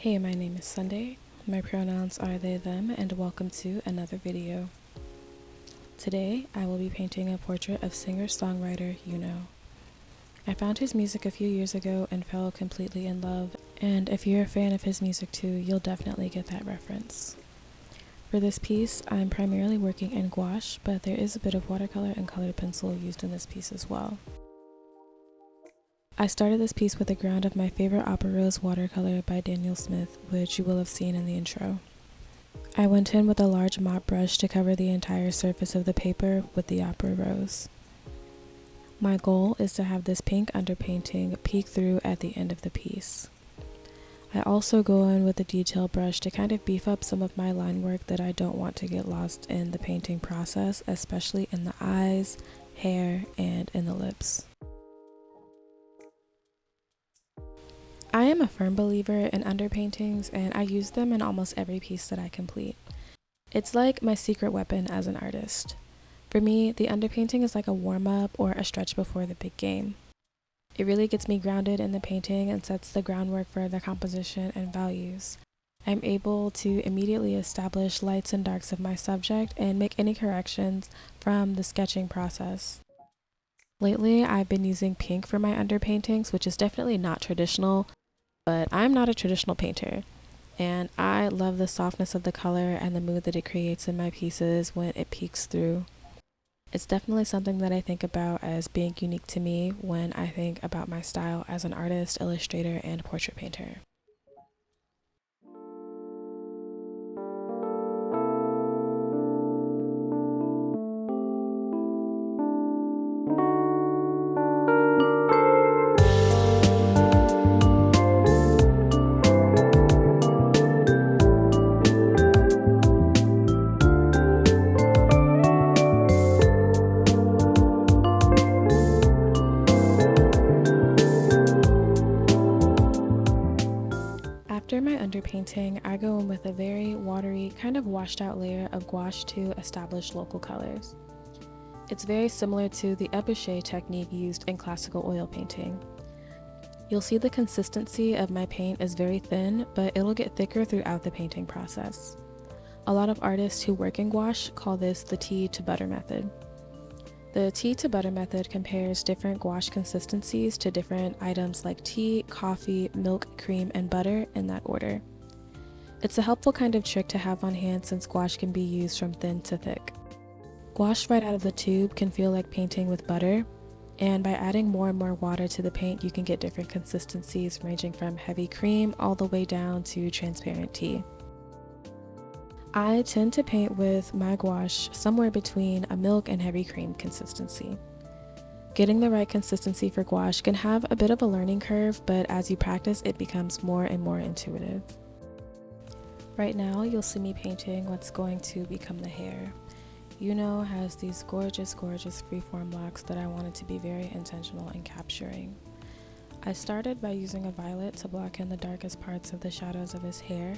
Hey, my name is Sunday. My pronouns are they, them, and welcome to another video. Today, I will be painting a portrait of singer-songwriter Yuno. I found his music a few years ago and fell completely in love, and if you're a fan of his music too, you'll definitely get that reference. For this piece, I'm primarily working in gouache, but there is a bit of watercolor and colored pencil used in this piece as well. I started this piece with a ground of my favorite Opera Rose watercolor by Danielyan, which you will have seen in the intro. I went in with a large mop brush to cover the entire surface of the paper with the Opera Rose. My goal is to have this pink underpainting peek through at the end of the piece. I also go in with a detail brush to kind of beef up some of my line work that I don't want to get lost in the painting process, especially in the eyes, hair, and in the lips. I am a firm believer in underpaintings, and I use them in almost every piece that I complete. It's like my secret weapon as an artist. For me, the underpainting is like a warm-up or a stretch before the big game. It really gets me grounded in the painting and sets the groundwork for the composition and values. I'm able to immediately establish lights and darks of my subject and make any corrections from the sketching process. Lately, I've been using pink for my underpaintings, which is definitely not traditional, but I'm not a traditional painter, and I love the softness of the color and the mood that it creates in my pieces when it peeks through. It's definitely something that I think about as being unique to me when I think about my style as an artist, illustrator, and portrait painter. After my underpainting, I go in with a very watery, kind of washed out layer of gouache to establish local colors. It's very similar to the épluché technique used in classical oil painting. You'll see the consistency of my paint is very thin, but it'll get thicker throughout the painting process. A lot of artists who work in gouache call this the tea to butter method. The tea to butter method compares different gouache consistencies to different items like tea, coffee, milk, cream, and butter in that order. It's a helpful kind of trick to have on hand since gouache can be used from thin to thick. Gouache right out of the tube can feel like painting with butter, and by adding more and more water to the paint, you can get different consistencies ranging from heavy cream all the way down to transparent tea. I tend to paint with my gouache somewhere between a milk and heavy cream consistency. Getting the right consistency for gouache can have a bit of a learning curve, but as you practice, it becomes more and more intuitive. Right now, you'll see me painting what's going to become the hair. Yuno has these gorgeous freeform locks that I wanted to be very intentional in capturing. I started by using a violet to block in the darkest parts of the shadows of his hair,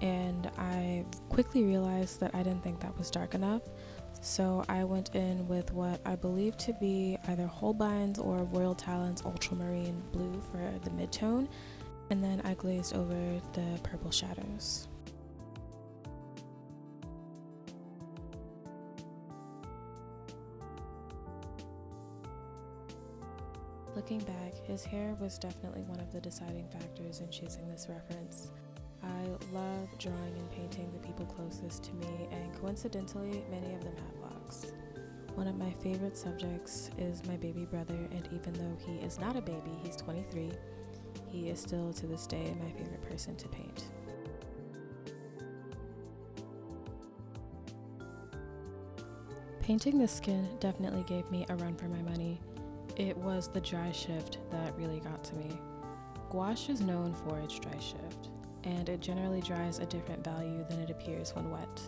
and I quickly realized that I didn't think that was dark enough, so I went in with what I believe to be either Holbein's or Royal Talon's ultramarine blue for the midtone, and then I glazed over the purple shadows. Looking back, his hair was definitely one of the deciding factors in choosing this reference. I love drawing and painting the people closest to me, and coincidentally, many of them have locks. One of my favorite subjects is my baby brother, and even though he is not a baby, he's 23, he is still to this day my favorite person to paint. Painting the skin definitely gave me a run for my money. It was the dry shift that really got to me. Gouache is known for its dry shift, and it generally dries a different value than it appears when wet.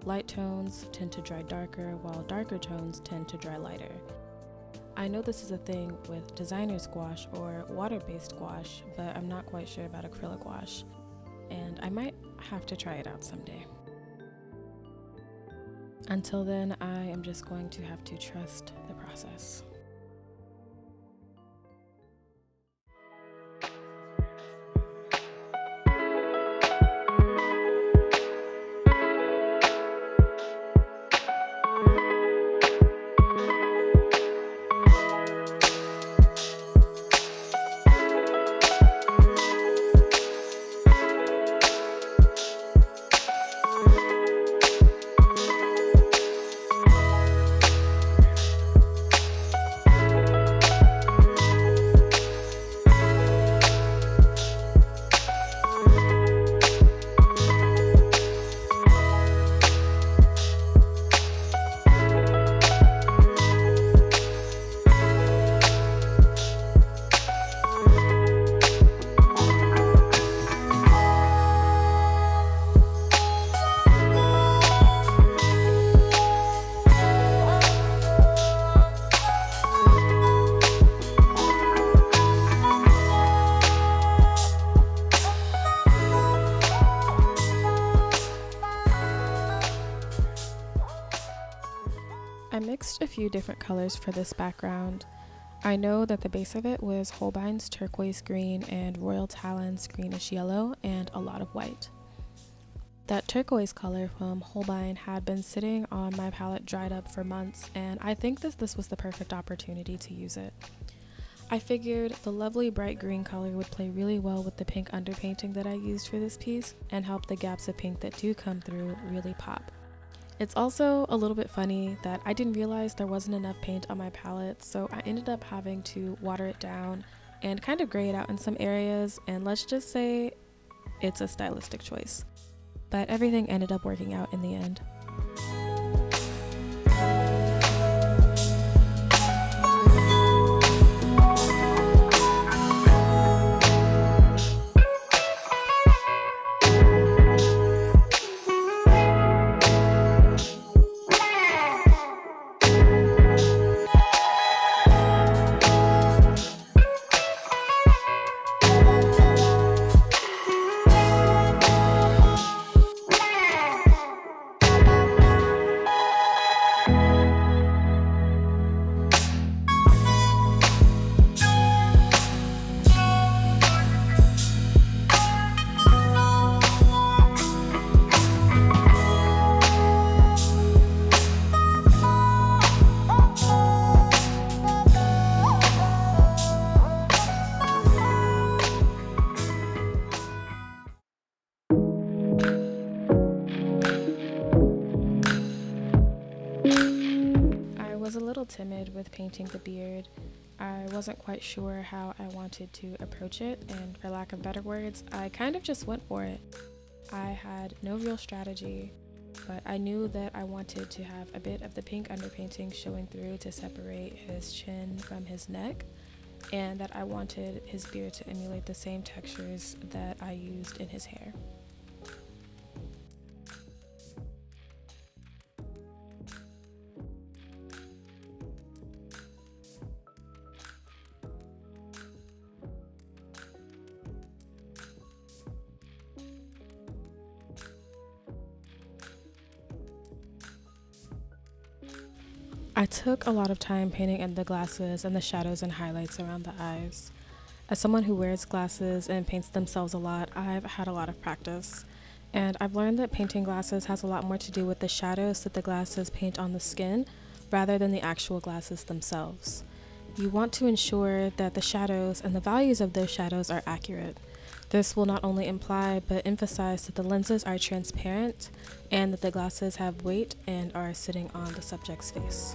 Light tones tend to dry darker, while darker tones tend to dry lighter. I know this is a thing with designer's gouache or water-based gouache, but I'm not quite sure about acrylic gouache, and I might have to try it out someday. Until then, I am just going to have to trust the process. few different colors for this background. I know that the base of it was Holbein's turquoise green and Royal Talon's greenish yellow and a lot of white. That turquoise color from Holbein had been sitting on my palette dried up for months, and I think that this was the perfect opportunity to use it. I figured the lovely bright green color would play really well with the pink underpainting that I used for this piece and help the gaps of pink that do come through really pop. It's also a little bit funny that I didn't realize there wasn't enough paint on my palette, so I ended up having to water it down and kind of gray it out in some areas, and let's just say it's a stylistic choice. But everything ended up working out in the end. Timid with painting the beard. I wasn't quite sure how I wanted to approach it, and for lack of better words, I kind of just went for it. I had no real strategy, but I knew that I wanted to have a bit of the pink underpainting showing through to separate his chin from his neck, and that I wanted his beard to emulate the same textures that I used in his hair. I took a lot of time painting in the glasses and the shadows and highlights around the eyes. As someone who wears glasses and paints themselves a lot, I've had a lot of practice. And I've learned that painting glasses has a lot more to do with the shadows that the glasses paint on the skin rather than the actual glasses themselves. You want to ensure that the shadows and the values of those shadows are accurate. This will not only imply but emphasize that the lenses are transparent and that the glasses have weight and are sitting on the subject's face.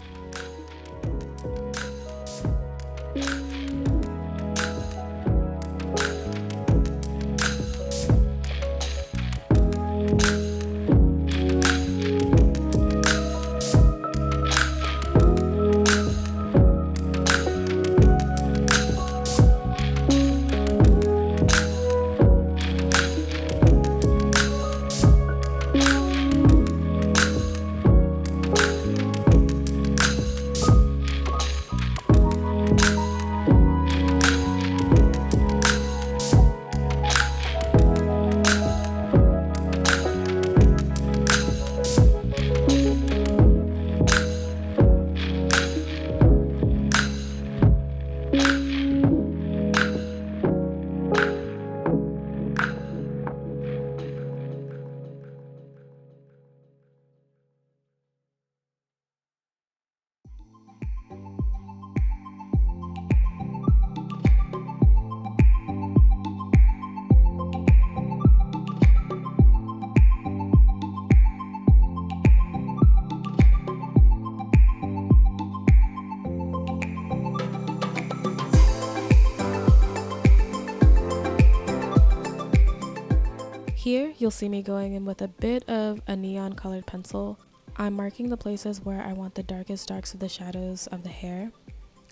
Here, you'll see me going in with a bit of a neon colored pencil. I'm marking the places where I want the darkest darks of the shadows of the hair.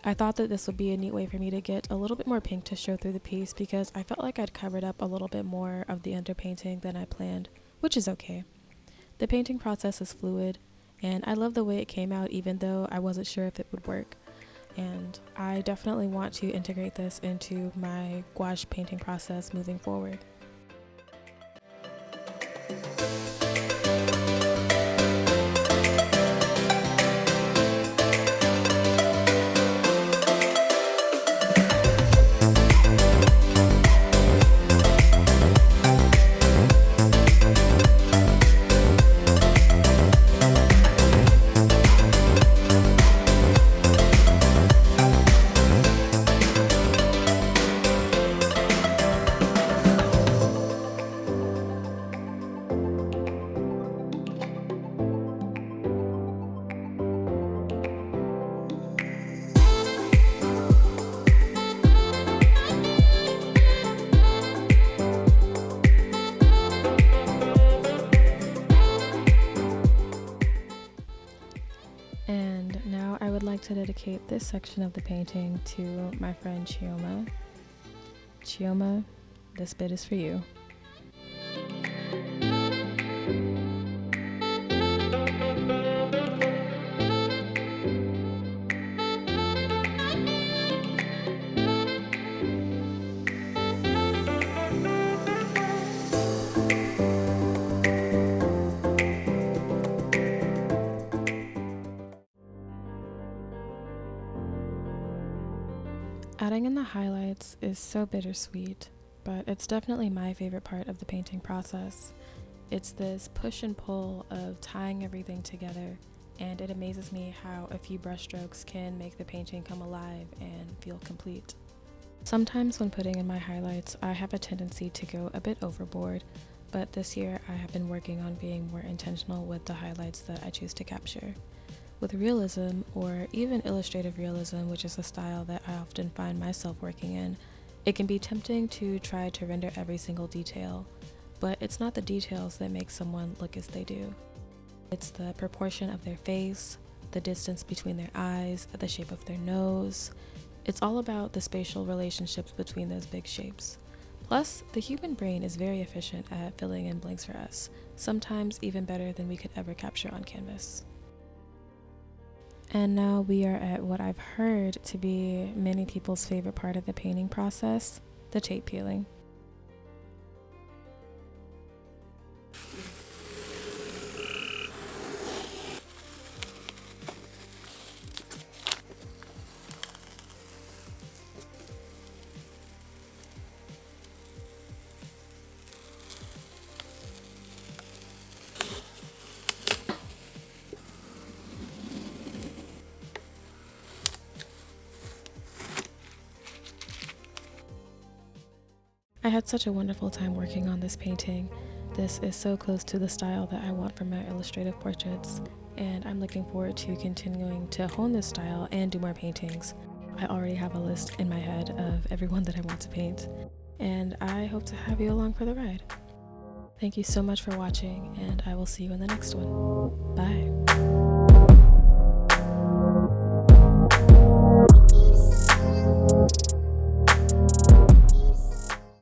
I thought that this would be a neat way for me to get a little bit more pink to show through the piece because I felt like I'd covered up a little bit more of the underpainting than I planned, which is okay. The painting process is fluid, and I love the way it came out even though I wasn't sure if it would work. And I definitely want to integrate this into my gouache painting process moving forward. to dedicate this section of the painting to my friend Chioma. Chioma, this bit is for you. Adding in the highlights is so bittersweet, but it's definitely my favorite part of the painting process. It's this push and pull of tying everything together, and it amazes me how a few brushstrokes can make the painting come alive and feel complete. Sometimes when putting in my highlights, I have a tendency to go a bit overboard, but this year I have been working on being more intentional with the highlights that I choose to capture. With realism, or even illustrative realism, which is a style that I often find myself working in, it can be tempting to try to render every single detail, but it's not the details that make someone look as they do. It's the proportion of their face, the distance between their eyes, the shape of their nose. It's all about the spatial relationships between those big shapes. Plus, the human brain is very efficient at filling in blanks for us, sometimes even better than we could ever capture on canvas. And now we are at what I've heard to be many people's favorite part of the painting process, the tape peeling. I had such a wonderful time working on this painting. This is so close to the style that I want for my illustrative portraits, and I'm looking forward to continuing to hone this style and do more paintings. I already have a list in my head of everyone that I want to paint, and I hope to have you along for the ride. Thank you so much for watching, and I will see you in the next one. Bye.